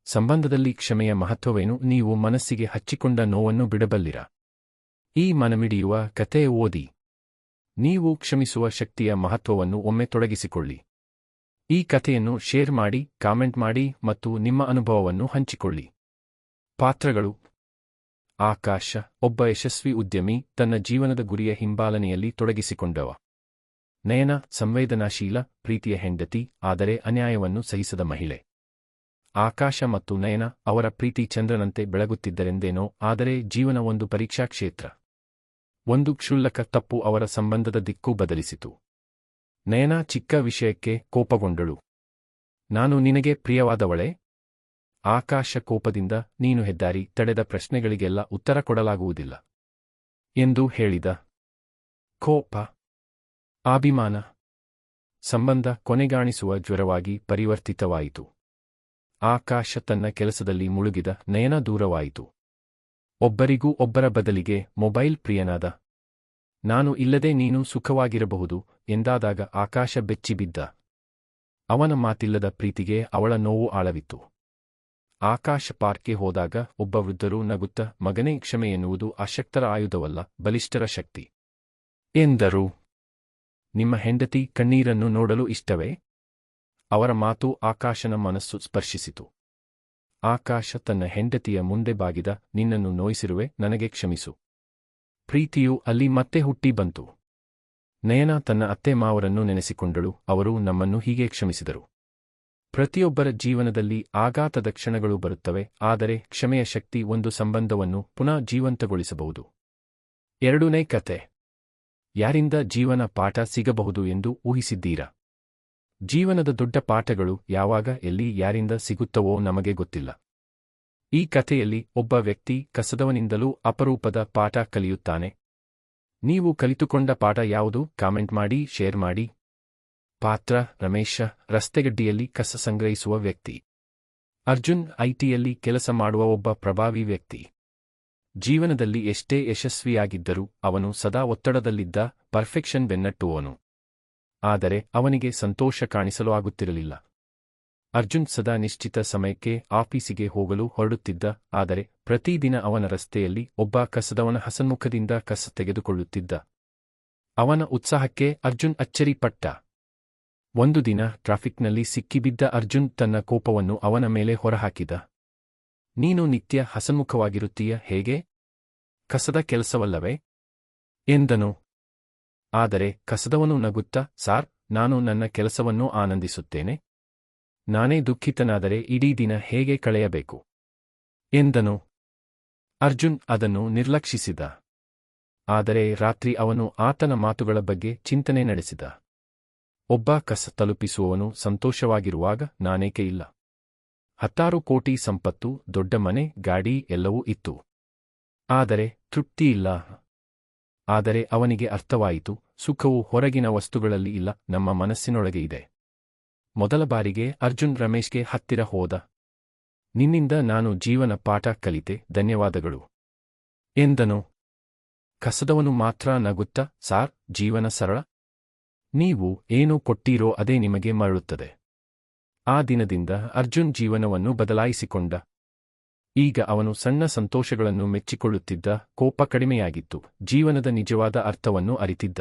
ಸಂಬಂಧದಲ್ಲಿ ಕ್ಷಮೆಯ ಮಹತ್ವವೇನು? ನೀವು ಮನಸ್ಸಿಗೆ ಹಚ್ಚಿಕೊಂಡ ನೋವನ್ನು ಬಿಡಬಲ್ಲಿರ? ಈ ಮನಮಿಡಿಯುವ ಕತೆ ಓದಿ. ನೀವು ಕ್ಷಮಿಸುವ ಶಕ್ತಿಯ ಮಹತ್ವವನ್ನು ಒಮ್ಮೆ ತೊಡಗಿಸಿಕೊಳ್ಳಿ. ಈ ಕಥೆಯನ್ನು ಶೇರ್ ಮಾಡಿ, ಕಾಮೆಂಟ್ ಮಾಡಿ ಮತ್ತು ನಿಮ್ಮ ಅನುಭವವನ್ನು ಹಂಚಿಕೊಳ್ಳಿ. ಪಾತ್ರಗಳು: ಆಕಾಶ, ಒಬ್ಬ ಯಶಸ್ವಿ ಉದ್ಯಮಿ, ತನ್ನ ಜೀವನದ ಗುರಿಯ ಹಿಂಬಾಲನೆಯಲ್ಲಿ ತೊಡಗಿಸಿಕೊಂಡವ. ನಯನ, ಸಂವೇದನಾಶೀಲ, ಪ್ರೀತಿಯ ಹೆಂಡತಿ, ಆದರೆ ಅನ್ಯಾಯವನ್ನು ಸಹಿಸದ ಮಹಿಳೆ. ಆಕಾಶ ಮತ್ತು ನಯನ, ಅವರ ಪ್ರೀತಿ ಚಂದ್ರನಂತೆ ಬೆಳಗುತ್ತಿದ್ದರೆಂದೇನೋ, ಆದರೆ ಜೀವನ ಒಂದು ಪರೀಕ್ಷಾ ಕ್ಷೇತ್ರ. ಒಂದು ಕ್ಷುಲ್ಲಕ ತಪ್ಪು ಅವರ ಸಂಬಂಧದ ದಿಕ್ಕು ಬದಲಿಸಿತು. ನಯನ ಚಿಕ್ಕ ವಿಷಯಕ್ಕೆ ಕೋಪಗೊಂಡಳು. ನಾನು ನಿನಗೆ ಪ್ರಿಯವಾದವಳೆ? ಆಕಾಶ ಕೋಪದಿಂದ, ನೀನು ಹೆದ್ದಾರಿ ತಡೆದ ಪ್ರಶ್ನೆಗಳಿಗೆಲ್ಲ ಉತ್ತರ ಕೊಡಲಾಗುವುದಿಲ್ಲ ಎಂದು ಹೇಳಿದ. ಕೋಪ, ಅಭಿಮಾನ, ಸಂಬಂಧ ಕೊನೆಗಾಣಿಸುವ ಜ್ವರವಾಗಿ ಪರಿವರ್ತಿತವಾಯಿತು. ಆಕಾಶ ತನ್ನ ಕೆಲಸದಲ್ಲಿ ಮುಳುಗಿದ, ನಯನ ದೂರವಾಯಿತು. ಒಬ್ಬರಿಗೂ ಒಬ್ಬರ ಬದಲಿಗೆ ಮೊಬೈಲ್ ಪ್ರಿಯನಾದ. ನಾನು ಇಲ್ಲದೆ ನೀನು ಸುಖವಾಗಿರಬಹುದು ಎಂದಾದಾಗ ಆಕಾಶ ಬೆಚ್ಚಿಬಿದ್ದ. ಅವನ ಮಾತಿಲ್ಲದ ಪ್ರೀತಿಗೆ ಅವಳ ನೋವು ಆಳವಿತ್ತು. ಆಕಾಶ ಪಾರ್ಕ್ಗೆ ಹೋದಾಗ ಒಬ್ಬ ವೃದ್ಧರು ನಗುತ್ತ, ಮಗನೇ, ಕ್ಷಮೆ ಎನ್ನುವುದು ಅಶಕ್ತರ ಆಯುಧವಲ್ಲ, ಬಲಿಷ್ಠರ ಶಕ್ತಿ ಎಂದರು. ನಿಮ್ಮ ಹೆಂಡತಿ ಕಣ್ಣೀರನ್ನು ನೋಡಲು ಇಷ್ಟವೇ? ಅವರ ಮಾತು ಆಕಾಶನ ಮನಸ್ಸು ಸ್ಪರ್ಶಿಸಿತು. ಆಕಾಶ ತನ್ನ ಹೆಂಡತಿಯ ಮುಂದೆ ಬಾಗಿದ, ನಿನ್ನನ್ನು ನೋಯಿಸಿರುವೆ, ನನಗೆ ಕ್ಷಮಿಸು. ಪ್ರೀತಿಯು ಅಲ್ಲಿ ಮತ್ತೆ ಹುಟ್ಟಿ ಬಂತು. ನಯನ ತನ್ನ ಅತ್ತೆ ಮಾವರನ್ನು ನೆನೆಸಿಕೊಂಡಳು, ಅವರು ನಮ್ಮನ್ನು ಹೀಗೆ ಕ್ಷಮಿಸಿದರು. ಪ್ರತಿಯೊಬ್ಬರ ಜೀವನದಲ್ಲಿ ಆಘಾತದ ಕ್ಷಣಗಳು ಬರುತ್ತವೆ, ಆದರೆ ಕ್ಷಮೆಯ ಶಕ್ತಿ ಒಂದು ಸಂಬಂಧವನ್ನು ಪುನಃ ಜೀವಂತಗೊಳಿಸಬಹುದು. ಎರಡನೇ ಕತೆ. ಯಾರಿಂದ ಜೀವನ ಪಾಠ ಸಿಗಬಹುದು ಎಂದು ಊಹಿಸಿದ್ದೀರಾ? ಜೀವನದ ದೊಡ್ಡ ಪಾಠಗಳು ಯಾವಾಗ, ಎಲ್ಲಿ, ಯಾರಿಂದ ಸಿಗುತ್ತವೋ ನಮಗೆ ಗೊತ್ತಿಲ್ಲ. ಈ ಕಥೆಯಲ್ಲಿ ಒಬ್ಬ ವ್ಯಕ್ತಿ ಕಸದವನಿಂದಲೂ ಅಪರೂಪದ ಪಾಠ ಕಲಿಯುತ್ತಾನೆ. ನೀವು ಕಲಿತುಕೊಂಡ ಪಾಠ ಯಾವುದು? ಕಾಮೆಂಟ್ ಮಾಡಿ, ಶೇರ್ ಮಾಡಿ. ಪಾತ್ರ: ರಮೇಶ, ರಸ್ತೆಗಡ್ಡಿಯಲ್ಲಿ ಕಸ ಸಂಗ್ರಹಿಸುವ ವ್ಯಕ್ತಿ. ಅರ್ಜುನ್, ಐಟಿಯಲ್ಲಿ ಕೆಲಸ ಮಾಡುವ ಒಬ್ಬ ಪ್ರಭಾವಿ ವ್ಯಕ್ತಿ. ಜೀವನದಲ್ಲಿ ಎಷ್ಟೇ ಯಶಸ್ವಿಯಾಗಿದ್ದರೂ ಅವನು ಸದಾ ಒತ್ತಡದಲ್ಲಿದ್ದ, ಪರ್ಫೆಕ್ಷನ್ ಬೆನ್ನಟ್ಟುವವನು. ಆದರೆ ಅವನಿಗೆ ಸಂತೋಷ ಕಾಣಿಸಲು ಆಗುತ್ತಿರಲಿಲ್ಲ. ಅರ್ಜುನ್ ಸದಾ ನಿಶ್ಚಿತ ಸಮಯಕ್ಕೆ ಆಫೀಸಿಗೆ ಹೋಗಲು ಹೊರಡುತ್ತಿದ್ದ, ಆದರೆ ಪ್ರತಿದಿನ ಅವನ ರಸ್ತೆಯಲ್ಲಿ ಒಬ್ಬ ಕಸದವನ ಹಸನ್ಮುಖದಿಂದ ಕಸ ತೆಗೆದುಕೊಳ್ಳುತ್ತಿದ್ದ. ಅವನ ಉತ್ಸಾಹಕ್ಕೆ ಅರ್ಜುನ್ ಅಚ್ಚರಿಪಟ್ಟ. ಒಂದು ದಿನ ಟ್ರಾಫಿಕ್ನಲ್ಲಿ ಸಿಕ್ಕಿಬಿದ್ದ ಅರ್ಜುನ್ ತನ್ನ ಕೋಪವನ್ನು ಅವನ ಮೇಲೆ ಹೊರಹಾಕಿದ. ನೀನು ನಿತ್ಯ ಹಸನ್ಮುಖವಾಗಿರುತ್ತೀಯ, ಹೇಗೆ? ಕಸದ ಕೆಲಸವಲ್ಲವೇ ಎಂದನು. ಆದರೆ ಕಸದವನು ನಗುತ್ತಾ, ಸಾರ್, ನಾನು ನನ್ನ ಕೆಲಸವನ್ನು ಆನಂದಿಸುತ್ತೇನೆ. ನಾನೇ ದುಃಖಿತನಾದರೆ ಇಡೀ ದಿನ ಹೇಗೆ ಕಳೆಯಬೇಕು ಎಂದನು. ಅರ್ಜುನ್ ಅದನ್ನು ನಿರ್ಲಕ್ಷಿಸಿದ. ಆದರೆ ರಾತ್ರಿ ಅವನು ಆತನ ಮಾತುಗಳ ಬಗ್ಗೆ ಚಿಂತನೆ ನಡೆಸಿದ. ಒಬ್ಬ ಕಸ ತಲುಪಿಸುವವನು ಸಂತೋಷವಾಗಿರುವಾಗ ನಾನೇಕೆ ಇಲ್ಲ? 10 ಕೋಟಿ ಸಂಪತ್ತು, ದೊಡ್ಡ ಮನೆ, ಗಾಡಿ ಎಲ್ಲವೂ ಇತ್ತು. ಆದರೆ ತೃಪ್ತಿಯಿಲ್ಲ. ಆದರೆ ಅವನಿಗೆ ಅರ್ಥವಾಯಿತು, ಸುಖವು ಹೊರಗಿನ ವಸ್ತುಗಳಲ್ಲಿ ಇಲ್ಲ, ನಮ್ಮ ಮನಸ್ಸಿನೊಳಗೆ ಇದೆ. ಮೊದಲ ಬಾರಿಗೆ ಅರ್ಜುನ್ ರಮೇಶ್ಗೆ ಹತ್ತಿರ ಹೋದ. ನಿನ್ನಿಂದ ನಾನು ಜೀವನ ಪಾಠ ಕಲಿತೆ, ಧನ್ಯವಾದಗಳು ಎಂದನು. ಕಸದವನು ಮಾತ್ರ ನಗುತ್ತಾ, ಸಾರ್, ಜೀವನ ಸರಳ. ನೀವು ಏನು ಕೊಟ್ಟೀರೋ ಅದೇ ನಿಮಗೆ ಮರಳುತ್ತದೆ. ಆ ದಿನದಿಂದ ಅರ್ಜುನ್ ಜೀವನವನ್ನು ಬದಲಾಯಿಸಿಕೊಂಡ. ಈಗ ಅವನು ಸಣ್ಣ ಸಂತೋಷಗಳನ್ನು ಮೆಚ್ಚಿಕೊಳ್ಳುತ್ತಿದ್ದ, ಕೋಪ ಕಡಿಮೆಯಾಗಿತ್ತು, ಜೀವನದ ನಿಜವಾದ ಅರ್ಥವನ್ನು ಅರಿತಿದ್ದ.